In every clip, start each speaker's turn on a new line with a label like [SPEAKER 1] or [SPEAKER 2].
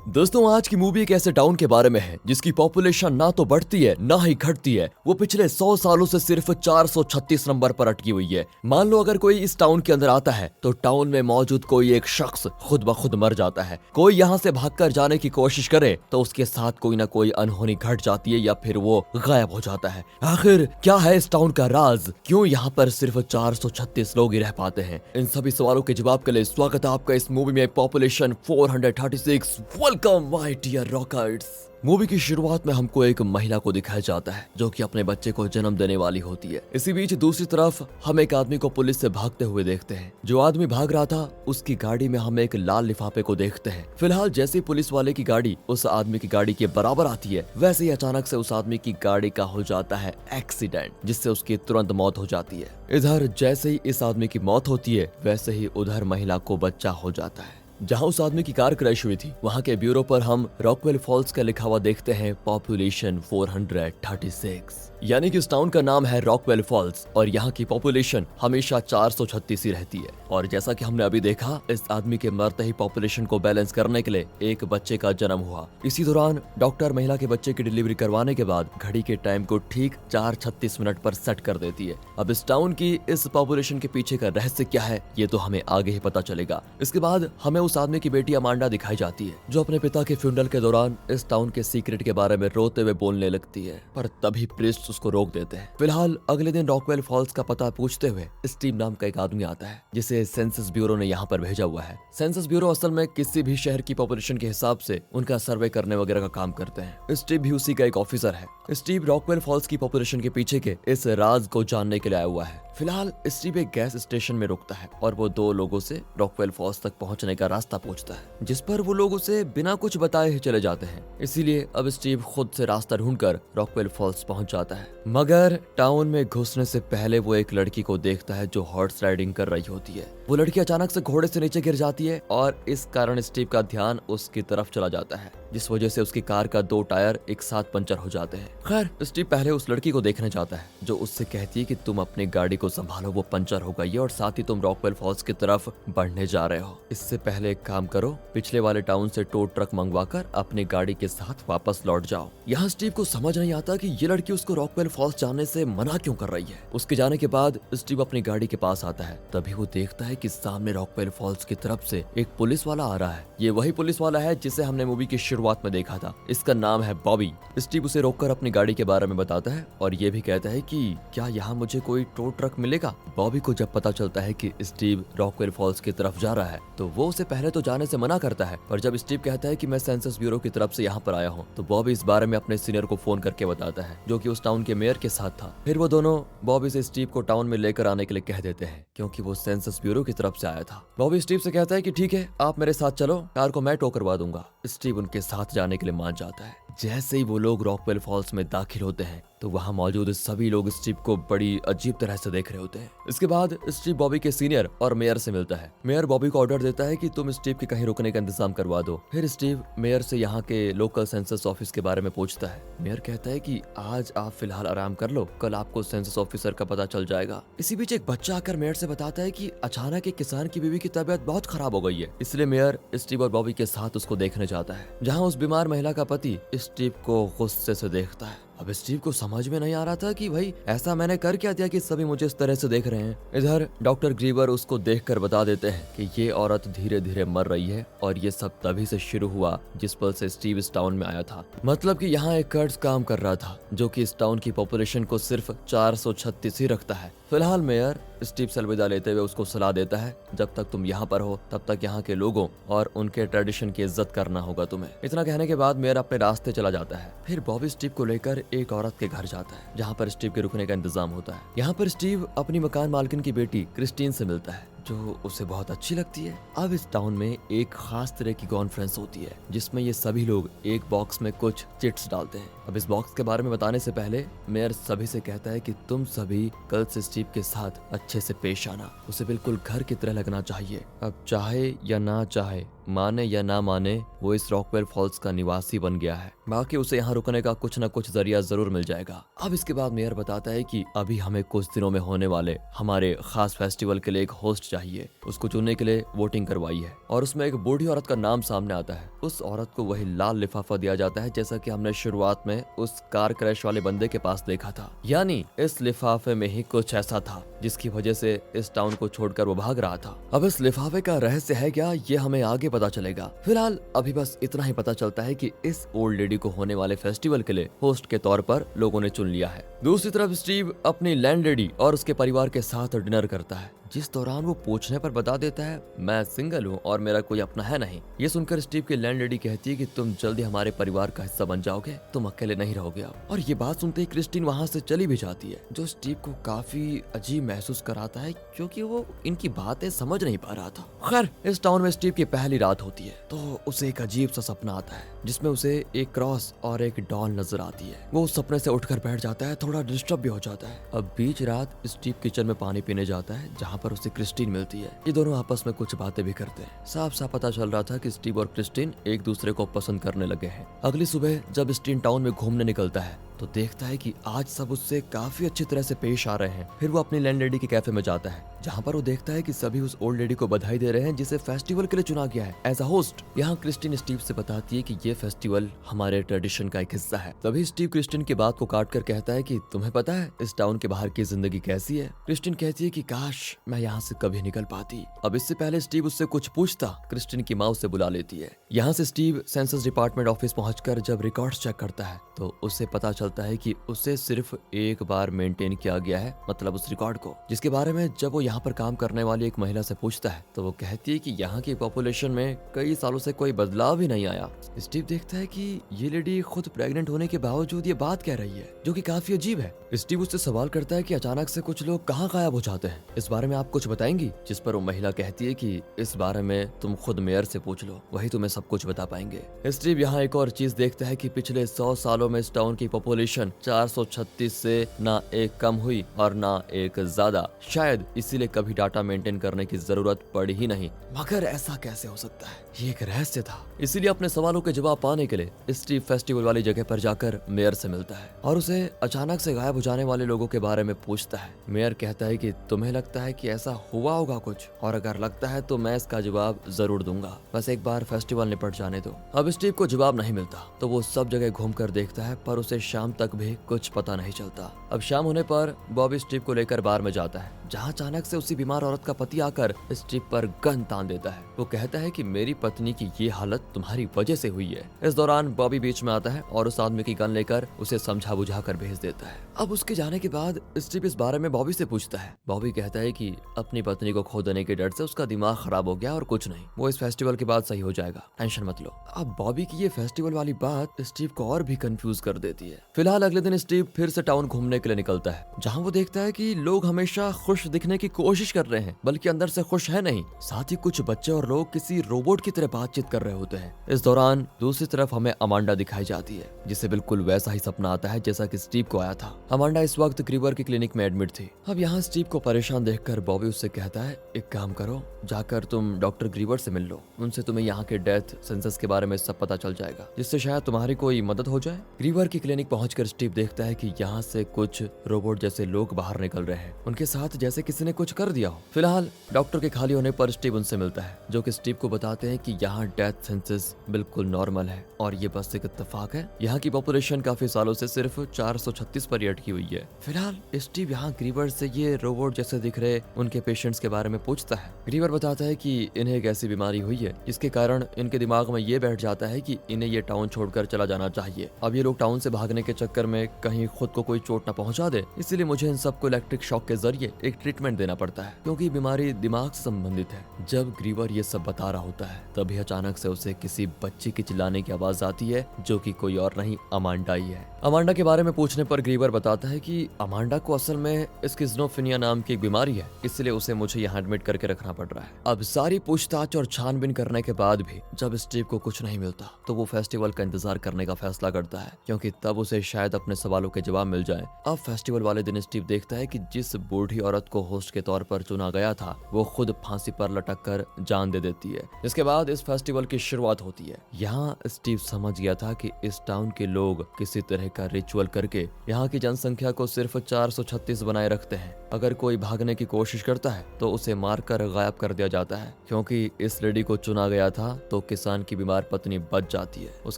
[SPEAKER 1] दोस्तों आज की मूवी एक ऐसे टाउन के बारे में है जिसकी पॉपुलेशन ना तो बढ़ती है ना ही घटती है। वो पिछले 100 सालों से सिर्फ 436 नंबर पर अटकी हुई है। मान लो अगर कोई इस टाउन के अंदर आता है तो टाउन में मौजूद कोई एक शख्स खुद ब खुद मर जाता है। कोई यहाँ से भागकर जाने की कोशिश करे तो उसके साथ कोई ना कोई अनहोनी घट जाती है या फिर वो गायब हो जाता है। आखिर क्या है इस टाउन का राज? क्यों यहाँ पर सिर्फ 436 लोग ही रह पाते हैं? इन सभी सवालों के जवाब के लिए स्वागत है आपका इस मूवी में population 436। Welcome my dear rockers. Movie की शुरुआत में हमको एक महिला को दिखाया जाता है जो कि अपने बच्चे को जन्म देने वाली होती है। इसी बीच दूसरी तरफ हम एक आदमी को पुलिस से भागते हुए देखते हैं। जो आदमी भाग रहा था उसकी गाड़ी में हम एक लाल लिफाफे को देखते हैं। फिलहाल जैसे पुलिस वाले की गाड़ी उस आदमी की गाड़ी के बराबर आती है वैसे ही अचानक से उस आदमी की गाड़ी का हो जाता है एक्सीडेंट, जिससे उसकी तुरंत मौत हो जाती है। इधर जैसे ही इस आदमी की मौत होती है वैसे ही उधर महिला को बच्चा हो जाता है। जहां उस आदमी की कार क्रैश हुई थी वहां के ब्यूरो पर हम रॉकवेल फॉल्स का लिखा हुआ देखते हैं पॉपुलेशन 436, यानी कि इस टाउन का नाम है रॉकवेल फॉल्स और यहाँ की पॉपुलेशन हमेशा 436 ही रहती है। और जैसा कि हमने अभी देखा इस आदमी के मरते ही पॉपुलेशन को बैलेंस करने के लिए एक बच्चे का जन्म हुआ। इसी दौरान डॉक्टर महिला के बच्चे की डिलीवरी करवाने के बाद घड़ी के टाइम को ठीक 4:36 पर सेट कर देती है। अब इस टाउन की इस पॉपुलेशन के पीछे का रहस्य क्या है ये तो हमें आगे ही पता चलेगा। इसके बाद हमें उस आदमी की बेटी अमांडा दिखाई जाती है जो अपने पिता के फ्यूनरल के दौरान इस टाउन के सीक्रेट के बारे में रोते हुए बोलने लगती है, पर तभी प्रीस्ट उसको रोक देते हैं। फिलहाल अगले दिन रॉकवेल फॉल्स का पता पूछते हुए स्टीव नाम का एक आदमी आता है जिसे सेंसस ब्यूरो ने यहाँ पर भेजा हुआ है। सेंसस ब्यूरो असल में किसी भी शहर की पॉपुलेशन के हिसाब से उनका सर्वे करने वगैरह का काम करते हैं। स्टीव भी उसी का एक ऑफिसर है। स्टीव रॉकवेल फॉल्स की पॉपुलेशन के पीछे के इस राज को जानने के लिए आया हुआ है। फिलहाल स्टीव एक गैस स्टेशन में रुकता है और वो दो लोगों से रॉकवेल फॉल्स तक पहुंचने का रास्ता पूछता है, जिस पर वो लोग उसे बिना कुछ बताए ही चले जाते हैं। इसीलिए अब स्टीव खुद से रास्ता ढूंढकर रॉकवेल फॉल्स पहुंच जाता है। मगर टाउन में घुसने से पहले वो एक लड़की को देखता है जो हॉर्स राइडिंग कर रही होती है। वो लड़की अचानक से घोड़े से नीचे गिर जाती है और इस कारण स्टीव का ध्यान उसकी तरफ चला जाता है, जिस वजह से उसकी कार का 2 टायर एक साथ पंचर हो जाते हैं। खैर स्टीव पहले उस लड़की को देखने जाता है जो उससे कहती है कि तुम अपनी गाड़ी को संभालो, वो पंचर हो गई है और साथ ही तुम रॉकवेल फॉल्स की तरफ बढ़ने जा रहे हो। इससे पहले एक काम करो, पिछले वाले टाउन से टो ट्रक मंगवाकर अपनी गाड़ी के साथ वापस लौट जाओ। यहाँ स्टीव को समझ नहीं आता कि ये लड़की उसको रॉकवेल फॉल्स जाने से मना क्यों कर रही है। उसके जाने के बाद स्टीव अपनी गाड़ी के पास आता है। तभी वो देखता है कि सामने रॉकवेल फॉल्स की तरफ से एक पुलिस वाला आ रहा है। ये वही पुलिस वाला है जिसे हमने मूवी की शुरुआत में देखा था। इसका नाम है बॉबी। स्टीव उसे रोककर अपनी गाड़ी के बारे में बताता है और ये भी कहता है कि क्या यहाँ मुझे कोई टो ट्रक मिलेगा। बॉबी को जब पता चलता है कि स्टीव रॉकवेल फॉल्स की तरफ जा रहा है तो वो उसे पहले तो जाने से मना करता है, पर जब स्टीव कहता है कि मैं सेंसस ब्यूरो की तरफ से यहाँ पर आया हूँ तो बॉबी इस बारे में अपने सीनियर को फोन करके बताता है जो कि उस टाउन के मेयर के साथ था। फिर वो दोनों बॉबी से स्टीव को टाउन में लेकर आने के लिए कह देते हैं क्योंकि वो सेंसस ब्यूरो की तरफ से आया था। बॉबी स्टीव से कहता है कि ठीक है आप मेरे साथ चलो, कार को मैं टो करवा दूंगा। स्टीव उनके साथ जाने के लिए मान जाता है। जैसे ही वो लोग रॉकवेल फॉल्स में दाखिल होते हैं तो वहाँ मौजूद सभी लोग स्टीव को बड़ी अजीब तरह से देख रहे होते हैं। इसके बाद स्टीव बॉबी के सीनियर और मेयर से मिलता है। मेयर बॉबी को ऑर्डर देता है कि तुम स्टीव के कहीं रुकने का इंतजाम करवा दो। फिर स्टीव मेयर से यहाँ के लोकल सेंसस ऑफिस के बारे में पूछता है। मेयर कहता है कि आज आप फिलहाल आराम कर लो, कल आपको सेंसस ऑफिसर का पता चल जाएगा। इसी बीच एक बच्चा आकर मेयर से बताता है कि अचानक एक किसान की बीवी की तबीयत बहुत खराब हो गई है, इसलिए मेयर स्टीव और बॉबी के साथ उसको देखने जाता है। जहाँ उस बीमार महिला का पति स्टीव को गुस्से से देखता है। अब स्टीव को समझ में नहीं आ रहा था कि भाई ऐसा मैंने कर क्या दिया कि सभी मुझे इस तरह से देख रहे हैं। इधर डॉक्टर ग्रीवर उसको देखकर बता देते हैं कि ये औरत धीरे धीरे मर रही है और ये सब तभी से शुरू हुआ जिस पल से स्टीव इस टाउन में आया था। मतलब कि यहाँ एक कर्ज काम कर रहा था जो कि इस टाउन की पॉपुलेशन को सिर्फ 436 ही रखता है। फिलहाल मेयर स्टीव से अलविदा लेते हुए उसको सलाह देता है जब तक तुम यहाँ पर हो तब तक यहाँ के लोगों और उनके ट्रेडिशन की इज्जत करना होगा तुम्हें। इतना कहने के बाद मेयर अपने रास्ते चला जाता है। फिर बॉबी स्टीव को लेकर एक औरत के घर जाता है जहाँ पर स्टीव के रुकने का इंतजाम होता है। यहाँ पर स्टीव अपनी मकान मालकिन की बेटी क्रिस्टीन से मिलता है जो उसे बहुत अच्छी लगती है। अब इस टाउन में एक खास तरह की कॉन्फ्रेंस होती है जिसमें ये सभी लोग एक बॉक्स में कुछ चिट्स डालते हैं। अब इस बॉक्स के बारे में बताने से पहले मेयर सभी से कहता है कि तुम सभी कल से स्टीव के साथ अच्छे से पेश आना, उसे बिल्कुल घर की तरह लगना चाहिए। अब चाहे या ना चाहे, माने या ना माने, वो इस रॉकवेल फॉल्स का निवासी बन गया है, बाकी उसे यहाँ रुकने का कुछ न कुछ जरिया जरूर मिल जाएगा। अब इसके बाद मेयर बताता है कि अभी हमें कुछ दिनों में होने वाले हमारे खास फेस्टिवल के लिए एक होस्ट चाहिए। उसको चुनने के लिए वोटिंग करवाई है और उसमें एक बूढ़ी औरत का नाम सामने आता है। उस औरत को वही लाल लिफाफा दिया जाता है जैसा कि हमने शुरुआत में उस कार क्रैश वाले बंदे के पास देखा था, यानी इस लिफाफे में ही कुछ ऐसा था जिसकी वजह से इस टाउन को छोड़कर वो भाग रहा था। अब इस लिफाफे का रहस्य है क्या, ये हमें आगे पता चलेगा। फिलहाल अभी बस इतना ही पता चलता है कि इस ओल्ड लेडी को होने वाले फेस्टिवल के लिए होस्ट के तौर पर लोगों ने चुन लिया है। दूसरी तरफ स्टीव अपनी लैंडलेडी और उसके परिवार के साथ डिनर करता है, जिस दौरान वो पूछने पर बता देता है मैं सिंगल हूँ और मेरा कोई अपना है नहीं। ये सुनकर स्टीव की लैंडलेडी कहती है कि तुम जल्दी हमारे परिवार का हिस्सा बन जाओगे, तुम अकेले नहीं रहोगे अब। और ये बात सुनते ही क्रिस्टीन वहाँ से चली भी जाती है, जो स्टीव को काफी अजीब महसूस कराता है क्योंकि वो इनकी बातें समझ नहीं पा रहा था। खैर इस टाउन में स्टीव की पहली रात होती है तो उसे एक अजीब सा सपना आता है जिसमें उसे एक क्रॉस और एक डॉल नजर आती है। वो उस सपने से उठकर बैठ जाता है, थोड़ा डिस्टर्ब भी हो जाता है। अब बीच रात स्टीव किचन में पानी पीने जाता है जहाँ पर उसे क्रिस्टीन मिलती है। ये दोनों आपस में कुछ बातें भी करते हैं। साफ साफ पता चल रहा था कि स्टीव और क्रिस्टीन एक दूसरे को पसंद करने लगे हैं। अगली सुबह जब स्टीव टाउन में घूमने निकलता है तो देखता है कि आज सब उससे काफी अच्छी तरह से पेश आ रहे हैं। फिर वो अपनी लैंडलेडी के कैफे में जाता है जहाँ पर वो देखता है कि सभी उस ओल्ड लेडी को बधाई दे रहे हैं जिसे फेस्टिवल के लिए चुना गया है एज अ होस्ट। यहाँ क्रिस्टीन स्टीव से बताती है कि ये फेस्टिवल हमारे ट्रेडिशन का एक हिस्सा है। तभी स्टीव क्रिस्टीन की बात को काट कर कहता है कि तुम्हें पता है इस टाउन के बाहर की जिंदगी कैसी है। क्रिस्टीन कहती है कि काश मैं यहाँ से कभी निकल पाती। अब इससे पहले स्टीव उससे कुछ पूछता, क्रिस्टीन की माँ उसे बुला लेती है। यहाँ से स्टीव सेंसस डिपार्टमेंट ऑफिस पहुंचकर जब रिकॉर्ड्स चेक करता है तो उसे पता चलता है कि उसे सिर्फ एक बार मेंटेन किया गया है, मतलब उस रिकॉर्ड को, जिसके बारे में जब वो यहाँ पर काम करने वाली एक महिला से पूछता है तो वो कहती है कि यहाँ की पॉपुलेशन में कई सालों से कोई बदलाव ही नहीं आया। स्टीव देखता है कि ये लेडी खुद प्रेग्नेंट होने के बावजूद ये बात कह रही है, जो कि काफी अजीब है। स्टीव उससे सवाल करता है कि अचानक से कुछ लोग कहाँ गायब हो जाते हैं, इस बारे में आप कुछ बताएंगी? जिस पर वो महिला कहती है कि इस बारे में तुम खुद मेयर से पूछ लो, वही तुम्हें सब कुछ बता पाएंगे। स्टीव यहाँ एक और चीज देखता है कि पिछले 100 सालों में इस टाउन की पॉपुलेशन 436 से ना एक कम हुई और ना एक ज्यादा। शायद इसीलिए कभी डाटा मेंटेन करने की जरूरत पड़ी ही नहीं। मगर ऐसा कैसे हो सकता है, ये एक रहस्य था। इसीलिए अपने सवालों के जवाब पाने के लिए स्टीव फेस्टिवल वाली जगह पर जाकर मेयर से मिलता है और उसे अचानक से गायब हो जाने वाले लोगों के बारे में पूछता है। मेयर कहता है कि तुम्हें लगता है कि ऐसा हुआ होगा कुछ, और अगर लगता है तो मैं इसका जवाब जरूर दूंगा, बस एक बार फेस्टिवल निपट जाने दो। अब स्टीव को जवाब नहीं मिलता तो वो सब जगह घूमकर देखता है पर उसे शाम तक भी कुछ पता नहीं चलता। अब शाम होने पर बॉबी स्टीव को लेकर बार में जाता है जहाँ अचानक से उसी बीमार औरत का पति आकर स्टीव पर गन तान देता है। वो कहता है कि मेरी पत्नी की ये हालत तुम्हारी वजह से हुई है। इस दौरान बॉबी बीच में आता है और उस आदमी की गन लेकर उसे समझा बुझा कर भेज देता है। अब उसके जाने के बाद स्टीव इस बारे में बॉबी से पूछता है। बॉबी कहता है कि अपनी पत्नी को खो देने के डर से उसका दिमाग खराब हो गया और कुछ नहीं, वो इस फेस्टिवल के बाद सही हो जाएगा, टेंशन मत लो। अब बॉबी की ये फेस्टिवल वाली बात स्टीव को और भी कंफ्यूज कर देती है। फिलहाल अगले दिन स्टीव फिर से टाउन घूमने के लिए निकलता है जहाँ वो देखता है कि लोग हमेशा खुश दिखने की कोशिश कर रहे हैं बल्कि अंदर से खुश है नहीं। साथ ही कुछ बच्चे और लोग किसी रोबोट की तरह बातचीत कर रहे होते हैं। इस दौरान दूसरी तरफ हमें अमांडा दिखाई जाती है जिसे बिल्कुल वैसा ही सपना आता है जैसा कि स्टीव को आया था। अमांडा इस वक्त ग्रीवर की क्लिनिक में एडमिट थी। अब यहाँ स्टीव को परेशान देखकर बॉबी उससे कहता है एक काम करो, जाकर तुम डॉक्टर ग्रीवर से मिल लो, उनसे तुम्हें यहाँ के डेथ सेंसस के बारे में सब पता चल जाएगा, जिससे शायद तुम्हारी कोई मदद हो जाए। ग्रीवर की क्लिनिक पहुंचकर स्टीव देखता है कि यहाँ से कुछ रोबोट जैसे लोग बाहर निकल रहे हैं, उनके साथ जैसे किसी ने कुछ कर दिया हो। फिलहाल डॉक्टर के खाली होने पर स्टीव उनसे मिलता है जो कि स्टीव को बताते हैं कि यहाँ डेथ सेंसस बिल्कुल नॉर्मल है और ये बस एक इत्तेफाक है। यहाँ की पॉपुलेशन काफी सालों से सिर्फ 436 पर ही अटकी हुई है। फिलहाल स्टीव यहाँ ग्रीवर से ये रोबोट जैसे दिख रहे उनके पेशेंट्स के बारे में पूछता है। ग्रीवर बताता है कि इन्हें एक ऐसी बीमारी हुई है जिसके कारण इनके दिमाग में ये बैठ जाता है कि इन्हें ये टाउन छोड़कर चला जाना चाहिए। अब ये लोग टाउन से भागने के चक्कर में कहीं खुद को कोई चोट न पहुंचा दे, इसलिए मुझे इन सबको इलेक्ट्रिक शॉक के जरिए एक ट्रीटमेंट देना पड़ता है क्योंकि बीमारी दिमाग से संबंधित है। जब ग्रीवर ये सब बता रहा होता है तभी अचानक से उसे किसी बच्चे की चिल्लाने की आवाज आती है जो कि कोई और नहीं अमांडा ही है। अमांडा के बारे में पूछने पर ग्रीवर बताता है कि अमांडा को असल में स्किज़ोफ्रेनिया नाम की एक बीमारी है, इसलिए उसे मुझे यहाँ एडमिट करके रखना पड़ रहा है। अब सारी पूछताछ और छानबीन करने के बाद भी जब स्टीव को कुछ नहीं मिलता तो वो फेस्टिवल का इंतजार करने का फैसला करता है क्योंकि तब उसे शायद अपने सवालों के जवाब मिल जाए। अब फेस्टिवल वाले दिन स्टीव देखता है कि जिस बूढ़ी औरत रात को होस्ट के तौर पर चुना गया था वो खुद फांसी पर लटक कर जान दे देती है। इसके बाद इस फेस्टिवल की शुरुआत होती है। यहाँ स्टीव समझ गया था कि इस टाउन के लोग किसी तरह का रिचुअल करके यहाँ की जनसंख्या को सिर्फ 436 बनाए रखते हैं। अगर कोई भागने की कोशिश करता है तो उसे मारकर गायब कर दिया जाता है। क्योंकि इस लेडी को चुना गया था तो किसान की बीमार पत्नी बच जाती है। उस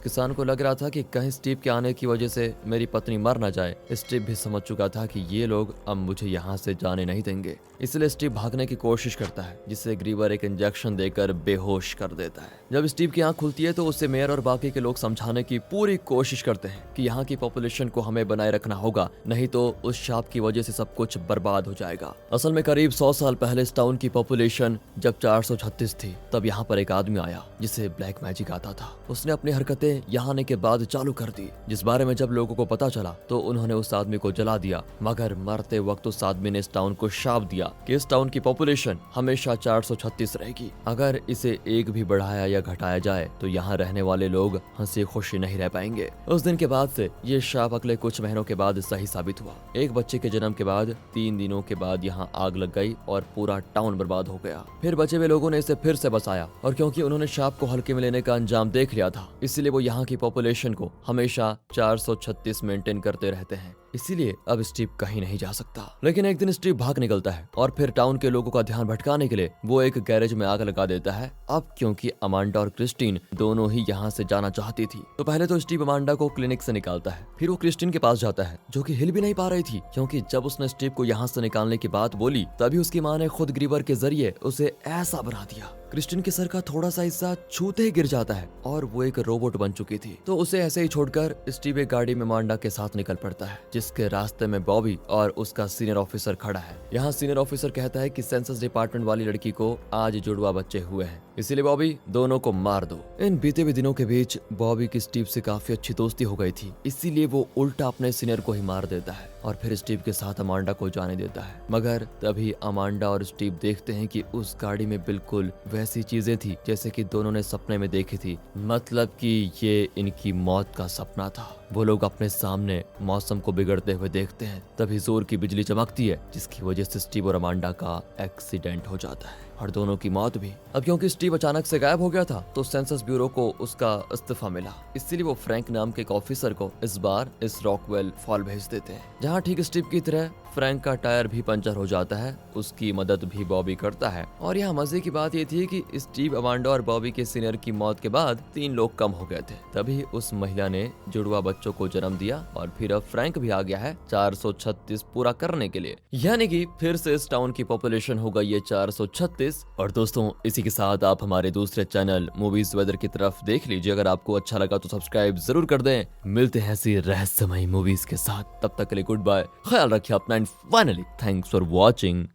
[SPEAKER 1] किसान को लग रहा था कि कहीं स्टीव के आने की वजह से मेरी पत्नी मर न जाए। स्टीव भी समझ चुका था कि ये लोग अब मुझे यहाँ से जाने नहीं देंगे, इसलिए स्टीव भागने की कोशिश करता है, जिससे ग्रीवर एक इंजेक्शन देकर बेहोश कर देता है। जब स्टीव की आंख खुलती है तो उसे मेयर और बाकी के लोग समझाने की पूरी कोशिश करते हैं कि यहाँ की पॉपुलेशन को हमें बनाए रखना होगा, नहीं तो उस शाप की वजह से सब कुछ बर्बाद हो जाएगा। असल में करीब 100 साल पहले इस टाउन की पॉपुलेशन जब 436 थी तब यहाँ पर एक आदमी आया जिसे ब्लैक मैजिक आता था। उसने अपनी हरकतें यहाँ आने के बाद चालू कर दी, जिस बारे में जब लोगों को पता चला तो उन्होंने उस आदमी को जला दिया। मगर मरते वक्त उस आदमी ने इस टाउन को शाप दिया कि इस टाउन की पॉपुलेशन हमेशा 436 रहेगी। अगर इसे एक भी बढ़ाया या घटाया जाए तो यहाँ रहने वाले लोग हंसी खुशी नहीं रह पाएंगे। उस दिन के बाद से ये शाप अगले कुछ महीनों के बाद सही साबित हुआ। एक बच्चे के जन्म के बाद 3 दिनों के बाद यहाँ आग लग गई और पूरा टाउन बर्बाद हो गया। फिर बचे हुए लोगों ने इसे फिर से बसाया और क्योंकि उन्होंने शाप को हल्के में लेने का अंजाम देख लिया था, इसलिए वो यहाँ की पॉपुलेशन को हमेशा 436 मेंटेन करते रहते हैं। इसीलिए अब स्टीव कहीं नहीं जा सकता। लेकिन एक दिन स्टीव भाग निकलता है और फिर टाउन के लोगों का ध्यान भटकाने के लिए वो एक गैरेज में आग लगा देता है। अब क्योंकि अमांडा और क्रिस्टीन दोनों ही यहाँ से जाना चाहती थी तो पहले तो स्टीव अमांडा को क्लिनिक से निकालता है। फिर वो क्रिस्टीन के पास जाता है जो कि हिल भी नहीं पा रही थी, क्योंकि जब उसने स्टीव को यहाँ से निकालने की बात बोली तभी उसकी माँ ने खुद ग्रीवर के जरिए उसे ऐसा बना दिया। क्रिस्टीन के सर का थोड़ा सा हिस्सा छूते ही गिर जाता है और वो एक रोबोट बन चुकी थी। तो उसे ऐसे ही छोड़कर स्टीव एक गाड़ी में अमांडा के साथ निकल पड़ता है, जिसके रास्ते में बॉबी और उसका सीनियर ऑफिसर खड़ा है। यहाँ सीनियर ऑफिसर कहता है कि सेंसस डिपार्टमेंट वाली लड़की को आज जुड़वा बच्चे हुए हैं, इसीलिए बॉबी दोनों को मार दो। इन बीते हुए दिनों के बीच बॉबी की स्टीव से काफी अच्छी दोस्ती हो गई थी, इसीलिए वो उल्टा अपने सीनियर को ही मार देता है और फिर स्टीव के साथ अमांडा को जाने देता है। मगर तभी अमांडा और स्टीव देखते हैं कि उस गाड़ी में बिल्कुल वैसी चीजें थी जैसे कि दोनों ने सपने में देखी थी, मतलब कि ये इनकी मौत का सपना था। वो लोग अपने सामने मौसम को बिगड़ते हुए देखते हैं, तभी जोर की बिजली चमकती है जिसकी वजह से स्टीव और अमांडा का एक्सीडेंट हो जाता है और दोनों की मौत भी। अब क्योंकि स्टीव अचानक से गायब हो गया था तो सेंसस ब्यूरो को उसका इस्तीफा मिला, इसीलिए वो फ्रैंक नाम के एक ऑफिसर को इस बार इस रॉकवेल फॉल भेज देते हैं, जहाँ ठीक स्टीव की तरह फ्रैंक का टायर भी पंचर हो जाता है। उसकी मदद भी बॉबी करता है। और यहाँ मजे की बात ये थी कि स्टीव, अमांडा और बॉबी के सीनियर की मौत के बाद 3 लोग कम हो गए थे। तभी उस महिला ने जुड़वा बच्चों को जन्म दिया और फिर अब फ्रैंक भी आ गया है 436 पूरा करने के लिए, यानी कि फिर से इस टाउन की पॉपुलेशन हो गई है 436। और दोस्तों इसी के साथ आप हमारे दूसरे चैनल मूवीज वेदर की तरफ देख लीजिए। अगर आपको अच्छा लगा तो सब्सक्राइब जरूर कर दें। मिलते हैं ऐसी रहस्यमयी मूवीज के साथ, तब तक के लिए गुड बाय, ख्याल रखिए अपना, and finally thanks for watching.